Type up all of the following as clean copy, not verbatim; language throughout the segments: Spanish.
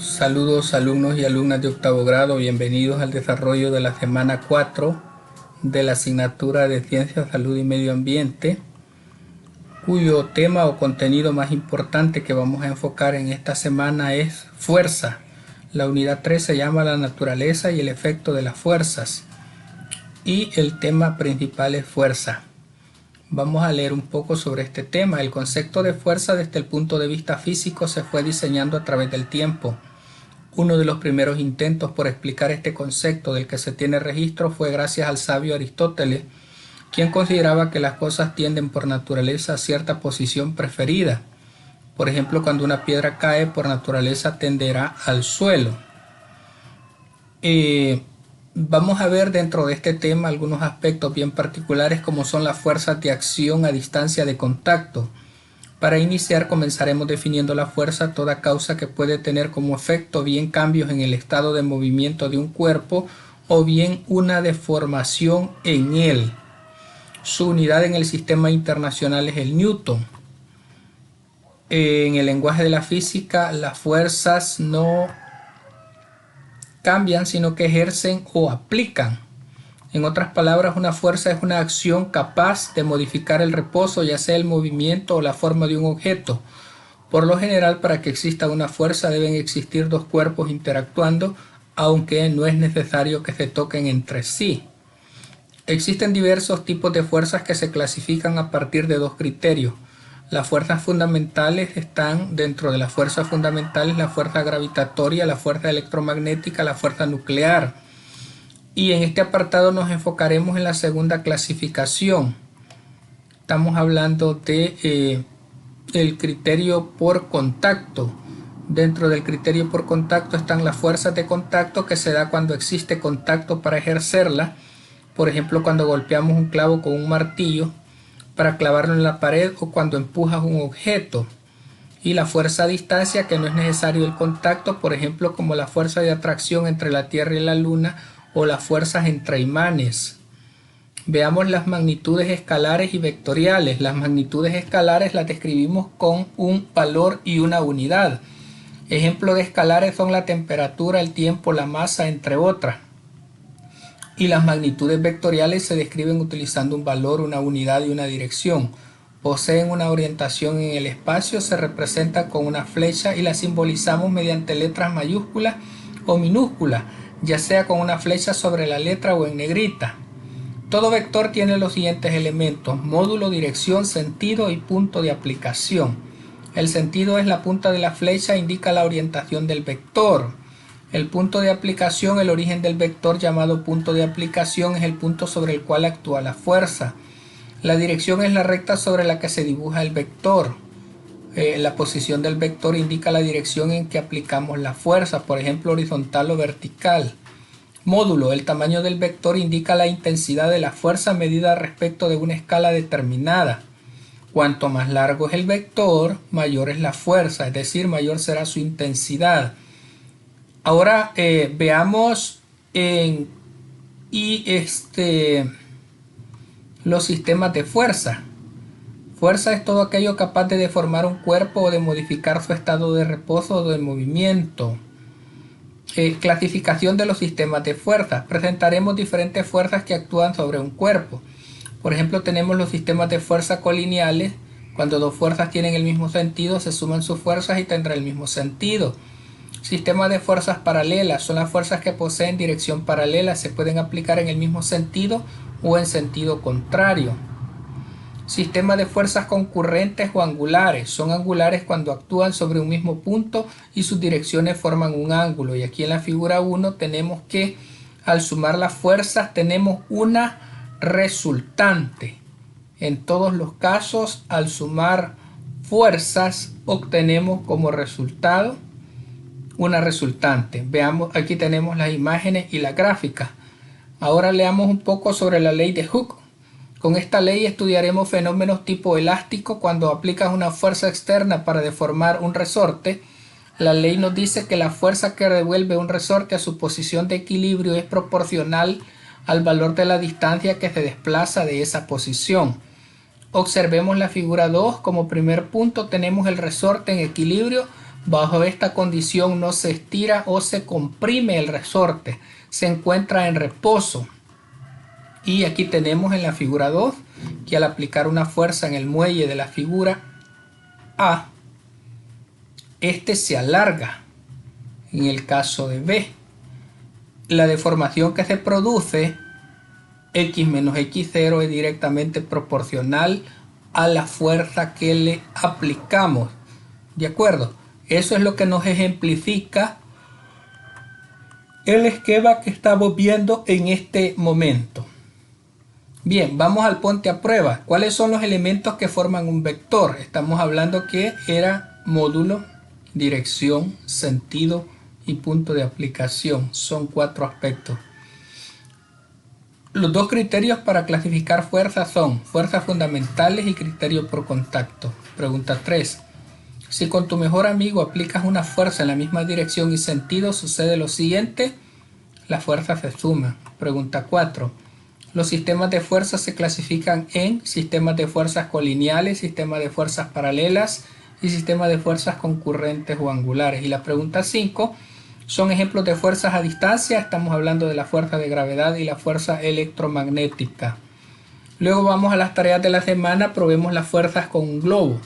Saludos alumnos y alumnas de octavo grado, bienvenidos al desarrollo de la semana 4 de la asignatura de Ciencia, Salud y Medio Ambiente, cuyo tema o contenido más importante que vamos a enfocar en esta semana es fuerza. La unidad 3 se llama la naturaleza y el efecto de las fuerzas y el tema principal es fuerza. Vamos a leer un poco sobre este tema. El concepto de fuerza desde el punto de vista físico se fue diseñando a través del tiempo. Uno de los primeros intentos por explicar este concepto del que se tiene registro fue gracias al sabio Aristóteles, quien consideraba que las cosas tienden por naturaleza a cierta posición preferida. Por ejemplo, cuando una piedra cae, por naturaleza tenderá al suelo. Vamos a ver dentro de este tema algunos aspectos bien particulares como son las fuerzas de acción a distancia de contacto. Para iniciar comenzaremos definiendo la fuerza, toda causa que puede tener como efecto bien cambios en el estado de movimiento de un cuerpo o bien una deformación en él. Su unidad en el sistema internacional es el Newton. En el lenguaje de la física, las fuerzas no cambian, sino que ejercen o aplican. En otras palabras, una fuerza es una acción capaz de modificar el reposo, ya sea el movimiento o la forma de un objeto. Por lo general, para que exista una fuerza deben existir dos cuerpos interactuando, aunque no es necesario que se toquen entre sí. Existen diversos tipos de fuerzas que se clasifican a partir de dos criterios. Las fuerzas fundamentales están dentro de las fuerzas fundamentales la fuerza gravitatoria, la fuerza electromagnética, la fuerza nuclear. Y en este apartado nos enfocaremos en la segunda clasificación. Estamos hablando de el criterio por contacto. Dentro del criterio por contacto están las fuerzas de contacto que se da cuando existe contacto para ejercerla. Por ejemplo, cuando golpeamos un clavo con un martillo para clavarlo en la pared o cuando empujas un objeto. Y la fuerza a distancia, que no es necesario el contacto, por ejemplo, como la fuerza de atracción entre la Tierra y la Luna o las fuerzas entre imanes. Veamos las magnitudes escalares y vectoriales. Las magnitudes escalares las describimos con un valor y una unidad. Ejemplos de escalares son la temperatura, el tiempo, la masa, entre otras. Y las magnitudes vectoriales se describen utilizando un valor, una unidad y una dirección. Poseen una orientación en el espacio, se representan con una flecha y la simbolizamos mediante letras mayúsculas o minúsculas, ya sea con una flecha sobre la letra o en negrita. Todo vector tiene los siguientes elementos: módulo, dirección, sentido y punto de aplicación. El sentido es la punta de la flecha, indica la orientación del vector. El punto de aplicación, el origen del vector llamado punto de aplicación, es el punto sobre el cual actúa la fuerza. La dirección es la recta sobre la que se dibuja el vector. La posición del vector indica la dirección en que aplicamos la fuerza, por ejemplo horizontal o vertical. Módulo, el tamaño del vector indica la intensidad de la fuerza medida respecto de una escala determinada. Cuanto más largo es el vector, mayor es la fuerza, es decir, mayor será su intensidad. Ahora veamos los sistemas de fuerza. Fuerza es todo aquello capaz de deformar un cuerpo o de modificar su estado de reposo o de movimiento. Clasificación de los sistemas de fuerza. Presentaremos diferentes fuerzas que actúan sobre un cuerpo. Por ejemplo, tenemos los sistemas de fuerza colineales. Cuando dos fuerzas tienen el mismo sentido, se suman sus fuerzas y tendrá el mismo sentido. Sistemas de fuerzas paralelas son las fuerzas que poseen dirección paralela, se pueden aplicar en el mismo sentido o en sentido contrario. Sistemas de fuerzas concurrentes o angulares son angulares cuando actúan sobre un mismo punto y sus direcciones forman un ángulo. Y aquí en la figura 1 tenemos que al sumar las fuerzas tenemos una resultante. En todos los casos, al sumar fuerzas obtenemos como resultado una resultante. Veamos, aquí tenemos las imágenes y la gráfica. Ahora leamos un poco sobre la ley de Hooke. Con esta ley estudiaremos fenómenos tipo elástico. Cuando aplicas una fuerza externa para deformar un resorte, la ley nos dice que la fuerza que devuelve un resorte a su posición de equilibrio es proporcional al valor de la distancia que se desplaza de esa posición. Observemos la figura 2. Como primer punto tenemos el resorte en equilibrio Bajo esta condición no se estira o se comprime el resorte, se encuentra en reposo. Y aquí tenemos en la figura 2 que al aplicar una fuerza en el muelle de la figura A, este se alarga. En el caso de B, la deformación que se produce, X menos X0, es directamente proporcional a la fuerza que le aplicamos. ¿De acuerdo? Eso es lo que nos ejemplifica el esquema que estamos viendo en este momento. Bien, vamos al ponte a prueba. ¿Cuáles son los elementos que forman un vector? Estamos hablando que era módulo, dirección, sentido y punto de aplicación. Son 4 aspectos. Los 2 criterios para clasificar fuerzas son fuerzas fundamentales y criterio por contacto. Pregunta 3. Si con tu mejor amigo aplicas una fuerza en la misma dirección y sentido, sucede lo siguiente: las fuerzas se suman. Pregunta 4. Los sistemas de fuerzas se clasifican en sistemas de fuerzas colineales, sistemas de fuerzas paralelas y sistemas de fuerzas concurrentes o angulares. Y la pregunta 5. Son ejemplos de fuerzas a distancia. Estamos hablando de la fuerza de gravedad y la fuerza electromagnética. Luego vamos a las tareas de la semana. Probemos las fuerzas con un globo.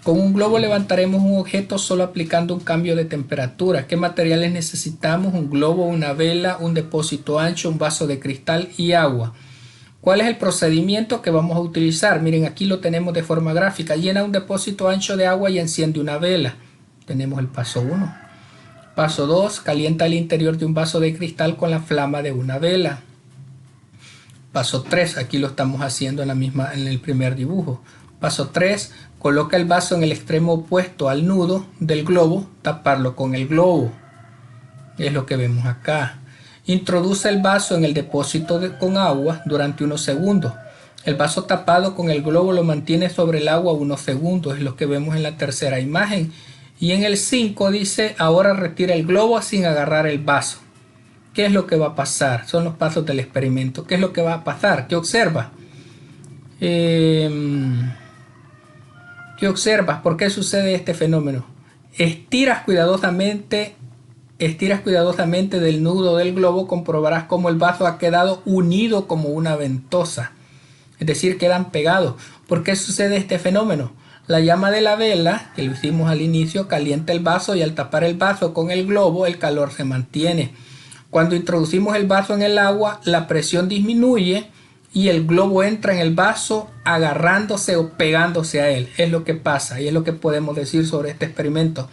Con un globo levantaremos un objeto solo aplicando un cambio de temperatura. ¿Qué materiales necesitamos? Un globo, una vela, un depósito ancho, un vaso de cristal y agua. ¿Cuál es el procedimiento que vamos a utilizar? Miren, aquí lo tenemos de forma gráfica. Llena un depósito ancho de agua y enciende una vela. Tenemos el paso 1. Paso 2. Calienta el interior de un vaso de cristal con la flama de una vela. Paso 3. Aquí lo estamos haciendo en el primer dibujo. Paso 3. Coloca el vaso en el extremo opuesto al nudo del globo, taparlo con el globo. Es lo que vemos acá. Introduce el vaso en el depósito con agua durante unos segundos. El vaso tapado con el globo lo mantiene sobre el agua unos segundos. Es lo que vemos en la tercera imagen. Y en el 5 dice, ahora retira el globo sin agarrar el vaso. ¿Qué es lo que va a pasar? Son los pasos del experimento. ¿Qué es lo que va a pasar? ¿Qué observa? ¿Qué observas? ¿Por qué sucede este fenómeno? Estiras cuidadosamente del nudo del globo, comprobarás cómo el vaso ha quedado unido como una ventosa. Es decir, quedan pegados. ¿Por qué sucede este fenómeno? La llama de la vela, que lo hicimos al inicio, calienta el vaso y al tapar el vaso con el globo, el calor se mantiene. Cuando introducimos el vaso en el agua, la presión disminuye y el globo entra en el vaso agarrándose o pegándose a él. Es lo que pasa y es lo que podemos decir sobre este experimento.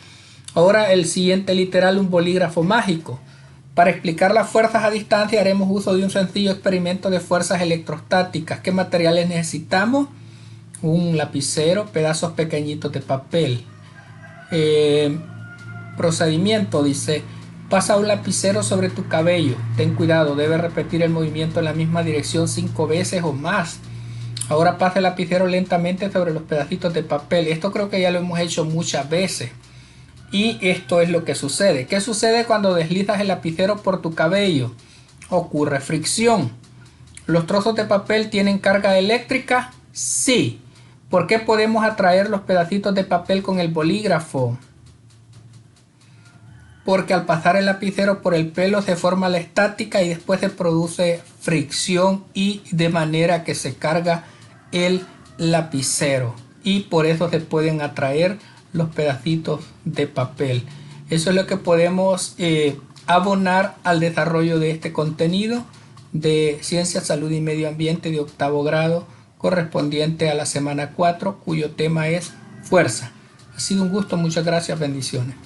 Ahora el siguiente literal, un bolígrafo mágico. Para explicar las fuerzas a distancia haremos uso de un sencillo experimento de fuerzas electrostáticas. ¿Qué materiales necesitamos? Un lapicero, pedazos pequeñitos de papel. Procedimiento, dice: pasa un lapicero sobre tu cabello. Ten cuidado, debes repetir el movimiento en la misma dirección 5 veces o más. Ahora pasa el lapicero lentamente sobre los pedacitos de papel. Esto creo que ya lo hemos hecho muchas veces. Y esto es lo que sucede. ¿Qué sucede cuando deslizas el lapicero por tu cabello? Ocurre fricción. ¿Los trozos de papel tienen carga eléctrica? Sí. ¿Por qué podemos atraer los pedacitos de papel con el bolígrafo? Porque al pasar el lapicero por el pelo se forma la estática y después se produce fricción y de manera que se carga el lapicero. Y por eso se pueden atraer los pedacitos de papel. Eso es lo que podemos abonar al desarrollo de este contenido de Ciencia, Salud y Medio Ambiente de 8º grado, correspondiente a la semana 4, cuyo tema es fuerza. Ha sido un gusto, muchas gracias, bendiciones.